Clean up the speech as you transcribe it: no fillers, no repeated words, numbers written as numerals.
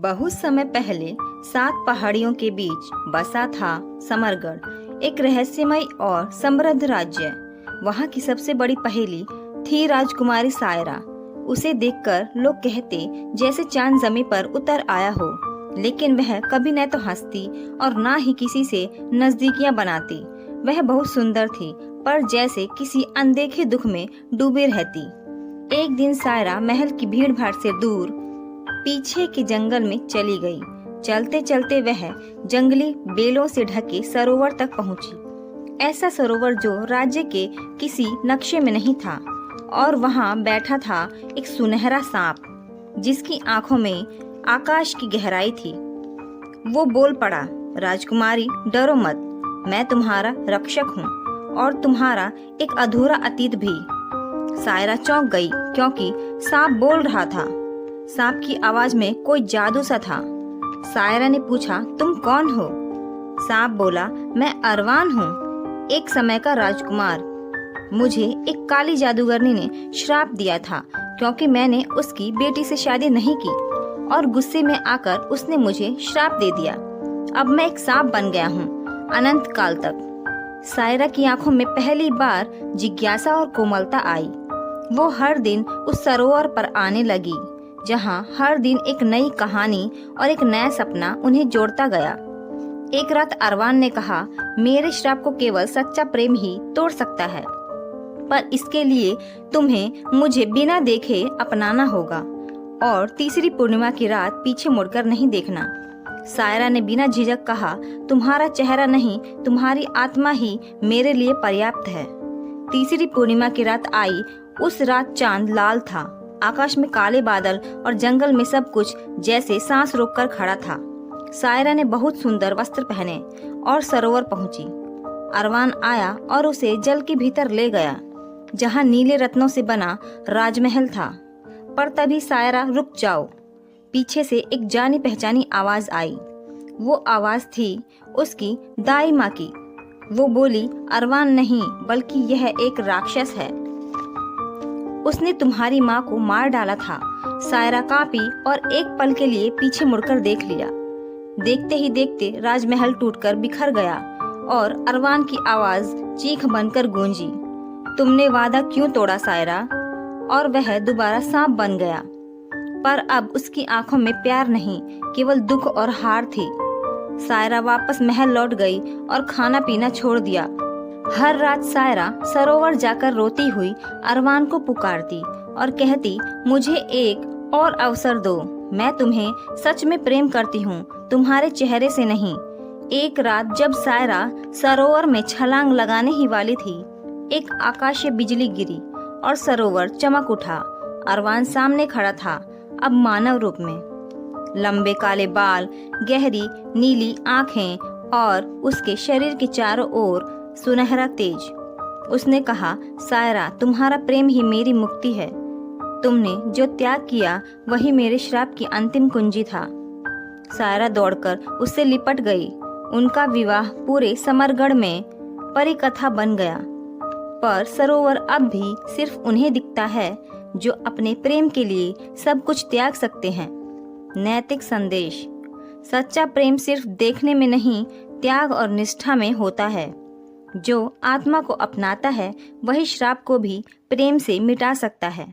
बहुत समय पहले 7 पहाड़ियों के बीच बसा था समरगढ़, एक रहस्यमय और समृद्ध राज्य। वहाँ की सबसे बड़ी पहेली थी राजकुमारी सायरा। उसे देखकर लोग कहते जैसे चांद जमीन पर उतर आया हो, लेकिन वह कभी न तो हंसती और ना ही किसी से नजदीकियां बनाती। वह बहुत सुंदर थी, पर जैसे किसी अनदेखे दुख में डूबे रहती। एक दिन सायरा महल की भीड़ भाड़ से दूर पीछे के जंगल में चली गई। चलते चलते वह जंगली बेलों से ढके सरोवर तक पहुंची। ऐसा सरोवर जो राज्य के किसी नक्शे में नहीं था, और वहां बैठा था एक सुनहरा सांप, जिसकी आंखों में आकाश की गहराई थी। वो बोल पड़ा, राजकुमारी डरो मत, मैं तुम्हारा रक्षक हूँ और तुम्हारा एक अधूरा अतीत भी। सायरा चौंक गई, क्योंकि सांप बोल रहा था। सांप की आवाज में कोई जादू सा था। सायरा ने पूछा, तुम कौन हो? सांप बोला, मैं अरवान हूँ, एक समय का राजकुमार। मुझे एक काली जादूगरनी ने श्राप दिया था, क्योंकि मैंने उसकी बेटी से शादी नहीं की, और गुस्से में आकर उसने मुझे श्राप दे दिया। अब मैं एक सांप बन गया हूँ, अनंत काल तक। सायरा की आंखों में पहली बार जिज्ञासा और कोमलता आई। वो हर दिन उस सरोवर पर आने लगी, जहाँ हर दिन एक नई कहानी और एक नया सपना उन्हें जोड़ता गया। एक रात अरवान ने कहा, मेरे श्राप को केवल सच्चा प्रेम ही तोड़ सकता है, पर इसके लिए तुम्हें मुझे बिना देखे अपनाना होगा, और तीसरी पूर्णिमा की रात पीछे मुड़कर नहीं देखना। सायरा ने बिना झिझक कहा, तुम्हारा चेहरा नहीं, तुम्हारी आत्मा ही मेरे लिए पर्याप्त है। तीसरी पूर्णिमा की रात आई। उस रात चांद लाल था, आकाश में काले बादल, और जंगल में सब कुछ जैसे सांस रोककर खड़ा था। सायरा ने बहुत सुंदर वस्त्र पहने और सरोवर पहुंची। अरवान आया और उसे जल के भीतर ले गया, जहां नीले रत्नों से बना राजमहल था। पर तभी सायरा, रुक जाओ। पीछे से एक जानी पहचानी आवाज आई। वो आवाज थी उसकी दाई माँ की। वो बोली, अरवान नहीं, बल्कि यह एक राक्षस है। उसने तुम्हारी माँ को मार डाला था। सायरा कांपी और एक पल के लिए पीछे मुड़कर देख लिया। देखते ही देखते राजमहल टूटकर बिखर गया, और अरवान की आवाज चीख बनकर गूंजी, तुमने वादा क्यों तोड़ा सायरा? और वह दोबारा सांप बन गया। पर अब उसकी आंखों में प्यार नहीं, केवल दुख और हार थी। सायरा वापस महल लौट गई और खाना पीना छोड़ दिया। हर रात सायरा सरोवर जाकर रोती हुई अरवान को पुकारती और कहती, मुझे एक और अवसर दो, मैं तुम्हें सच में प्रेम करती हूँ, तुम्हारे चेहरे से नहीं। एक रात जब सायरा सरोवर में छलांग लगाने ही वाली थी, एक आकाशीय बिजली गिरी और सरोवर चमक उठा। अरवान सामने खड़ा था, अब मानव रूप में। लंबे काले बाल, गहरी नीली आंखें, और उसके शरीर के चारों ओर सुनहरा तेज। उसने कहा, सायरा, तुम्हारा प्रेम ही मेरी मुक्ति है। तुमने जो त्याग किया वही मेरे श्राप की अंतिम कुंजी था। सायरा दौड़कर उससे लिपट गई। उनका विवाह पूरे समरगढ़ में परिकथा बन गया। पर सरोवर अब भी सिर्फ उन्हें दिखता है जो अपने प्रेम के लिए सब कुछ त्याग सकते हैं। नैतिक संदेश, सच्चा प्रेम सिर्फ देखने में नहीं, त्याग और निष्ठा में होता है। जो आत्मा को अपनाता है, वही श्राप को भी प्रेम से मिटा सकता है।